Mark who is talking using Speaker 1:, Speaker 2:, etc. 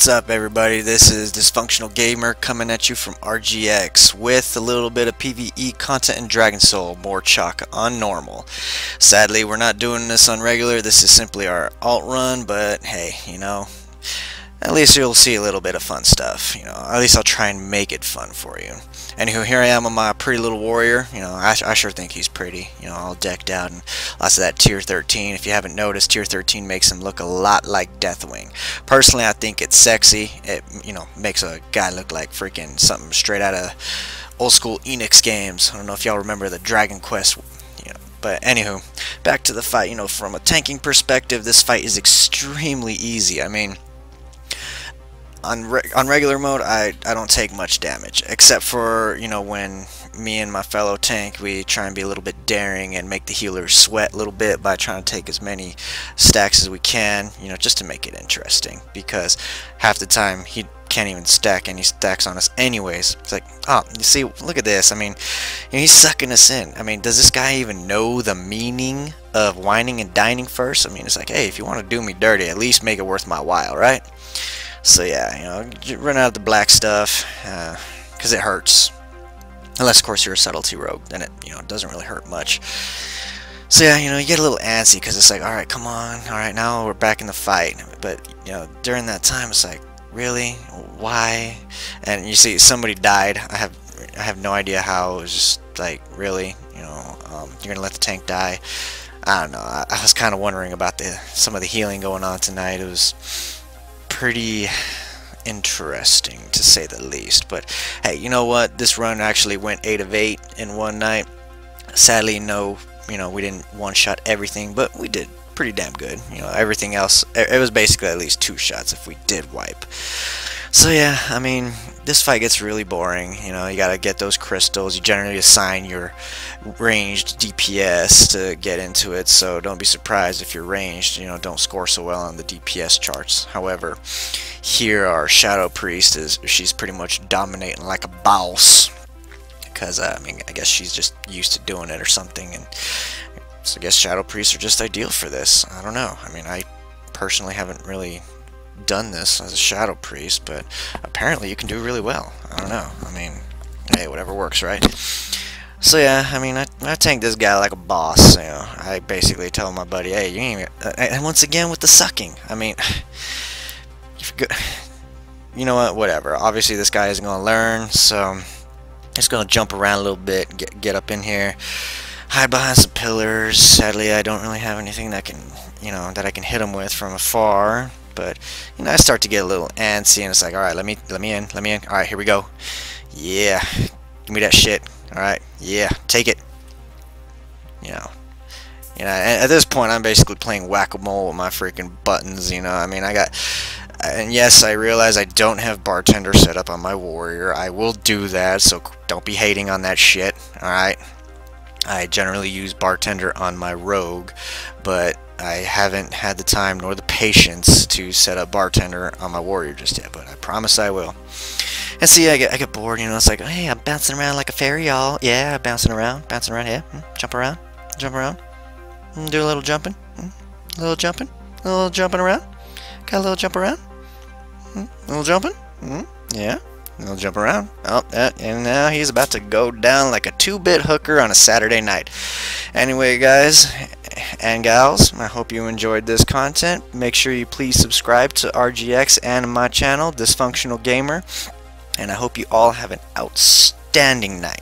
Speaker 1: What's up, everybody? This is Dysfunctional Gamer coming at you from RGX with a little bit of PvE content in Dragon Soul, Morchok on normal. Sadly, we're not doing this on regular. This is simply our alt run, but hey, you know, at least you'll see a little bit of fun stuff. You know, at least I'll try and make it fun for you. Anywho, here I am on my pretty little warrior. You know, I sure think he's pretty. You know, all decked out and lots of that tier 13. If you haven't noticed, tier 13 makes him look a lot like Deathwing. Personally, I think it's sexy. It, you know, makes a guy look like freaking something straight out of old school Enix games. I don't know if y'all remember the Dragon Quest. You know, but anywho, back to the fight. You know, from a tanking perspective, this fight is extremely easy. I mean, on regular mode, I don't take much damage, except for, you know, when me and my fellow tank, we try and be a little bit daring and make the healer sweat a little bit by trying to take as many stacks as we can, you know, just to make it interesting, because half the time he can't even stack any stacks on us anyways. It's like, oh, you see, look at this. I mean, you know, he's sucking us in. I mean, does this guy even know the meaning of whining and dining first? I mean, it's like, hey, if you want to do me dirty, at least make it worth my while, right? So yeah, you know, run out of the black stuff, because it hurts. Unless, of course, you're a subtlety rogue, then it, you know, it doesn't really hurt much. So yeah, you know, you get a little antsy, because it's like, alright, come on, alright, now we're back in the fight. But, you know, during that time, it's like, really? Why? And you see, somebody died. I have no idea how. It was just like, really? You know, you're gonna let the tank die? I don't know. I was kind of wondering about some of the healing going on tonight. It was pretty interesting, to say the least. But hey, you know what, this run actually went 8 of 8 in one night. Sadly, no, you know, we didn't one-shot everything, but we did pretty damn good. You know, everything else, it was basically at least 2 shots if we did wipe. So yeah, I mean, this fight gets really boring. You know, you gotta get those crystals. You generally assign your ranged DPS to get into it, so don't be surprised if you're ranged, you know, don't score so well on the DPS charts. However, here our Shadow Priest she's pretty much dominating like a BAWSE, because I mean, I guess she's just used to doing it or something, and so I guess Shadow Priests are just ideal for this. I don't know. I mean, I personally haven't really done this as a Shadow Priest, but apparently you can do really well. I don't know. I mean, hey, whatever works, right? So yeah, I mean, I tank this guy like a boss. You know, I basically tell my buddy, hey, you ain't even, and once again with the sucking. I mean, you know what? Whatever. Obviously, this guy isn't gonna learn, so just gonna jump around a little bit, get up in here, hide behind some pillars. Sadly, I don't really have anything that can, you know, that I can hit him with from afar. But, you know, I start to get a little antsy, and it's like, alright, let me in. Alright, here we go. Yeah, give me that shit. Alright, yeah, take it. You know, at this point, I'm basically playing whack-a-mole with my freaking buttons, you know. I mean, and yes, I realize I don't have bartender set up on my warrior. I will do that, so don't be hating on that shit, alright? I generally use bartender on my rogue, but I haven't had the time nor the patience to set up bartender on my warrior just yet, but I promise I will. And see, I get bored, you know. It's like, hey, I'm bouncing around like a fairy, y'all. Yeah, bouncing around, yeah. Jump around, do a little jumping, a little jumping around. Got a little jump around, a little jumping, yeah. He'll jump around. Oh, and now he's about to go down like a 2-bit hooker on a Saturday night. Anyway, guys and gals, I hope you enjoyed this content. Make sure you please subscribe to RGX and my channel, Dysfunctional Gamer. And I hope you all have an outstanding night.